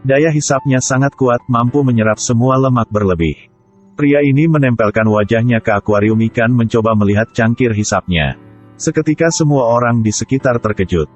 Daya hisapnya sangat kuat, mampu menyerap semua lemak berlebih. Pria ini menempelkan wajahnya ke akuarium ikan mencoba melihat cangkir hisapnya. Seketika semua orang di sekitar terkejut.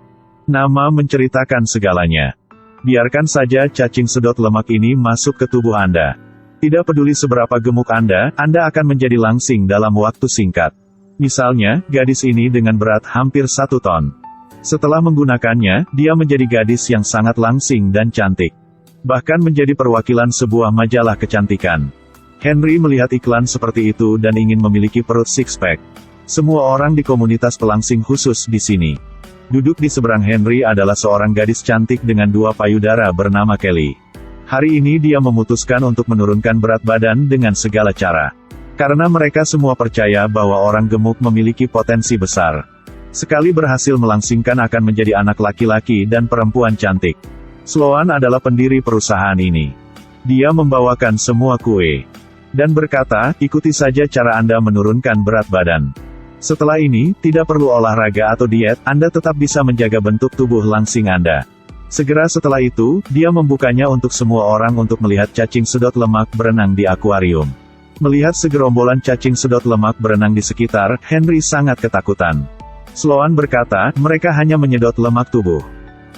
Nama menceritakan segalanya. Biarkan saja cacing sedot lemak ini masuk ke tubuh Anda. Tidak peduli seberapa gemuk Anda akan menjadi langsing dalam waktu singkat. Misalnya, gadis ini dengan berat hampir 1 ton. Setelah menggunakannya, dia menjadi gadis yang sangat langsing dan cantik. Bahkan menjadi perwakilan sebuah majalah kecantikan. Henry melihat iklan seperti itu dan ingin memiliki perut six-pack. Semua orang di komunitas pelangsing khusus di sini. Duduk di seberang Henry adalah seorang gadis cantik dengan 2 payudara bernama Kelly. Hari ini dia memutuskan untuk menurunkan berat badan dengan segala cara. Karena mereka semua percaya bahwa orang gemuk memiliki potensi besar. Sekali berhasil melangsingkan akan menjadi anak laki-laki dan perempuan cantik. Sloan adalah pendiri perusahaan ini. Dia membawakan semua kue. Dan berkata, ikuti saja cara Anda menurunkan berat badan. Setelah ini, tidak perlu olahraga atau diet, Anda tetap bisa menjaga bentuk tubuh langsing Anda. Segera setelah itu, dia membukanya untuk semua orang untuk melihat cacing sedot lemak berenang di akuarium. Melihat segerombolan cacing sedot lemak berenang di sekitar, Henry sangat ketakutan. Sloan berkata, mereka hanya menyedot lemak tubuh.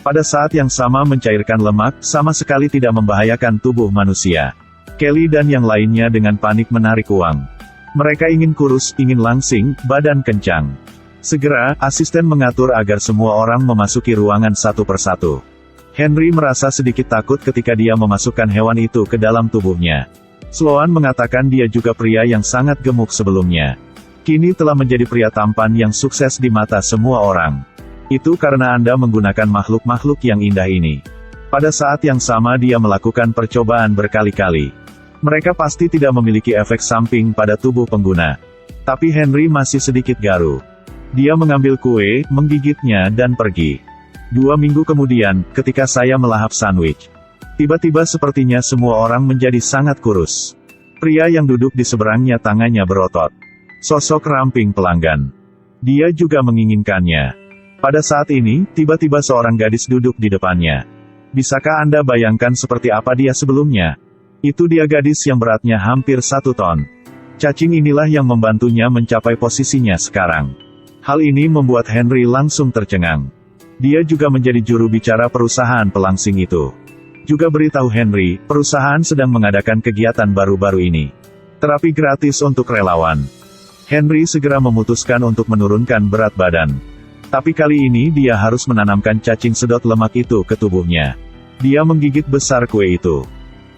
Pada saat yang sama mencairkan lemak, sama sekali tidak membahayakan tubuh manusia. Kelly dan yang lainnya dengan panik menarik uang. Mereka ingin kurus, ingin langsing, badan kencang. Segera, asisten mengatur agar semua orang memasuki ruangan satu persatu. Henry merasa sedikit takut ketika dia memasukkan hewan itu ke dalam tubuhnya. Sloan mengatakan dia juga pria yang sangat gemuk sebelumnya. Kini telah menjadi pria tampan yang sukses di mata semua orang. Itu karena Anda menggunakan makhluk-makhluk yang indah ini. Pada saat yang sama dia melakukan percobaan berkali-kali. Mereka pasti tidak memiliki efek samping pada tubuh pengguna. Tapi Henry masih sedikit garu. Dia mengambil kue, menggigitnya dan pergi. 2 minggu kemudian, ketika saya melahap sandwich. Tiba-tiba sepertinya semua orang menjadi sangat kurus. Pria yang duduk di seberangnya tangannya berotot. Sosok ramping pelanggan. Dia juga menginginkannya. Pada saat ini, tiba-tiba seorang gadis duduk di depannya. Bisakah Anda bayangkan seperti apa dia sebelumnya? Itu dia gadis yang beratnya hampir 1 ton. Cacing inilah yang membantunya mencapai posisinya sekarang. Hal ini membuat Henry langsung tercengang. Dia juga menjadi juru bicara perusahaan pelangsing itu. Juga beritahu Henry, perusahaan sedang mengadakan kegiatan baru-baru ini. Terapi gratis untuk relawan. Henry segera memutuskan untuk menurunkan berat badan. Tapi kali ini dia harus menanamkan cacing sedot lemak itu ke tubuhnya. Dia menggigit besar kue itu.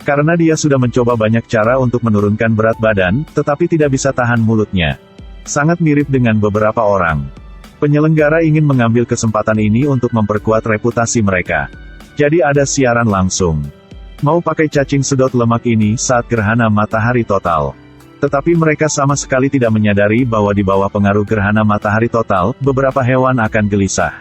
Karena dia sudah mencoba banyak cara untuk menurunkan berat badan, tetapi tidak bisa tahan mulutnya. Sangat mirip dengan beberapa orang. Penyelenggara ingin mengambil kesempatan ini untuk memperkuat reputasi mereka. Jadi ada siaran langsung. Mau pakai cacing sedot lemak ini saat gerhana matahari total. Tetapi mereka sama sekali tidak menyadari bahwa di bawah pengaruh gerhana matahari total, beberapa hewan akan gelisah.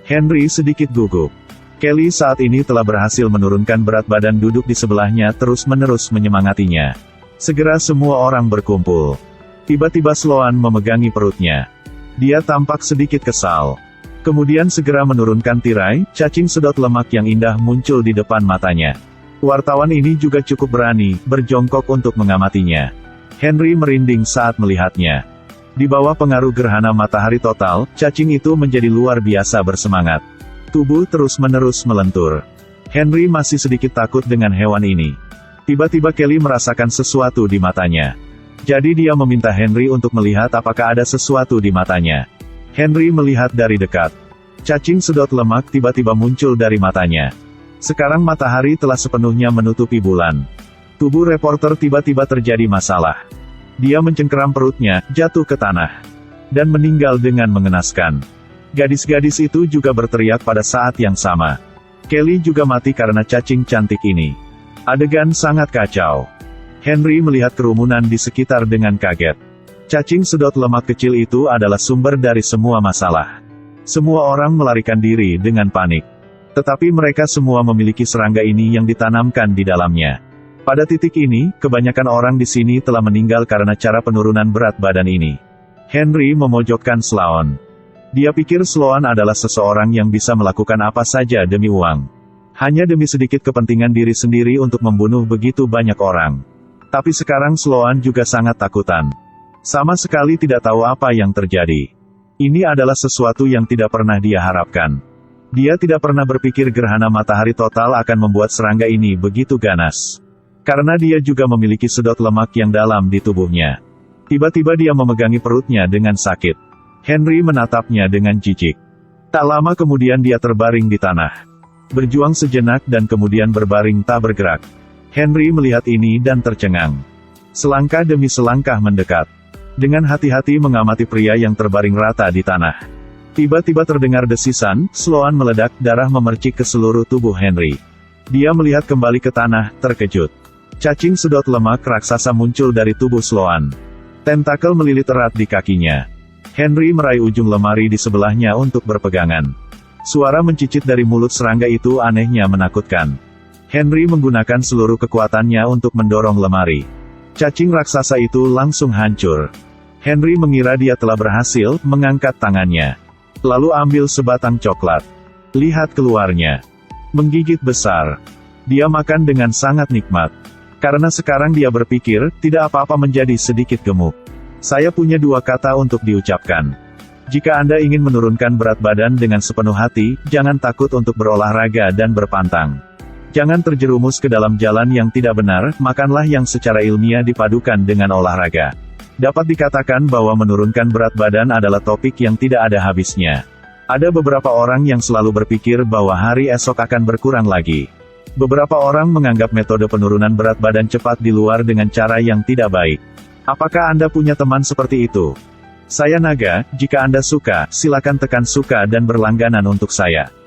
Henry sedikit gugup. Kelly saat ini telah berhasil menurunkan berat badan duduk di sebelahnya terus-menerus menyemangatinya. Segera semua orang berkumpul. Tiba-tiba Sloan memegangi perutnya. Dia tampak sedikit kesal. Kemudian segera menurunkan tirai, cacing sedot lemak yang indah muncul di depan matanya. Wartawan ini juga cukup berani, berjongkok untuk mengamatinya. Henry merinding saat melihatnya. Di bawah pengaruh gerhana matahari total, cacing itu menjadi luar biasa bersemangat. Tubuh terus-menerus melentur. Henry masih sedikit takut dengan hewan ini. Tiba-tiba Kelly merasakan sesuatu di matanya. Jadi dia meminta Henry untuk melihat apakah ada sesuatu di matanya. Henry melihat dari dekat. Cacing sedot lemak tiba-tiba muncul dari matanya. Sekarang matahari telah sepenuhnya menutupi bulan. Tubuh reporter tiba-tiba terjadi masalah. Dia mencengkeram perutnya, jatuh ke tanah. Dan meninggal dengan mengenaskan. Gadis-gadis itu juga berteriak pada saat yang sama. Kelly juga mati karena cacing cantik ini. Adegan sangat kacau. Henry melihat kerumunan di sekitar dengan kaget. Cacing sedot lemak kecil itu adalah sumber dari semua masalah. Semua orang melarikan diri dengan panik. Tetapi mereka semua memiliki serangga ini yang ditanamkan di dalamnya. Pada titik ini, kebanyakan orang di sini telah meninggal karena cara penurunan berat badan ini. Henry memojokkan Sloan. Dia pikir Sloan adalah seseorang yang bisa melakukan apa saja demi uang. Hanya demi sedikit kepentingan diri sendiri untuk membunuh begitu banyak orang. Tapi sekarang Sloan juga sangat takutan. Sama sekali tidak tahu apa yang terjadi. Ini adalah sesuatu yang tidak pernah dia harapkan. Dia tidak pernah berpikir gerhana matahari total akan membuat serangga ini begitu ganas. Karena dia juga memiliki sedot lemak yang dalam di tubuhnya. Tiba-tiba dia memegangi perutnya dengan sakit. Henry menatapnya dengan jijik. Tak lama kemudian dia terbaring di tanah. Berjuang sejenak dan kemudian berbaring tak bergerak. Henry melihat ini dan tercengang. Selangkah demi selangkah mendekat. Dengan hati-hati mengamati pria yang terbaring rata di tanah. Tiba-tiba terdengar desisan, Sloan meledak, darah memercik ke seluruh tubuh Henry. Dia melihat kembali ke tanah, terkejut. Cacing sedot lemak raksasa muncul dari tubuh Sloan. Tentakel melilit erat di kakinya. Henry meraih ujung lemari di sebelahnya untuk berpegangan. Suara mencicit dari mulut serangga itu anehnya menakutkan. Henry menggunakan seluruh kekuatannya untuk mendorong lemari. Cacing raksasa itu langsung hancur. Henry mengira dia telah berhasil, mengangkat tangannya. Lalu ambil sebatang coklat. Lihat keluarnya. Menggigit besar. Dia makan dengan sangat nikmat. Karena sekarang dia berpikir, tidak apa-apa menjadi sedikit gemuk. Saya punya dua kata untuk diucapkan. Jika Anda ingin menurunkan berat badan dengan sepenuh hati, jangan takut untuk berolahraga dan berpantang. Jangan terjerumus ke dalam jalan yang tidak benar, makanlah yang secara ilmiah dipadukan dengan olahraga. Dapat dikatakan bahwa menurunkan berat badan adalah topik yang tidak ada habisnya. Ada beberapa orang yang selalu berpikir bahwa hari esok akan berkurang lagi. Beberapa orang menganggap metode penurunan berat badan cepat di luar dengan cara yang tidak baik. Apakah Anda punya teman seperti itu? Saya Naga, jika Anda suka, silakan tekan suka dan berlangganan untuk saya.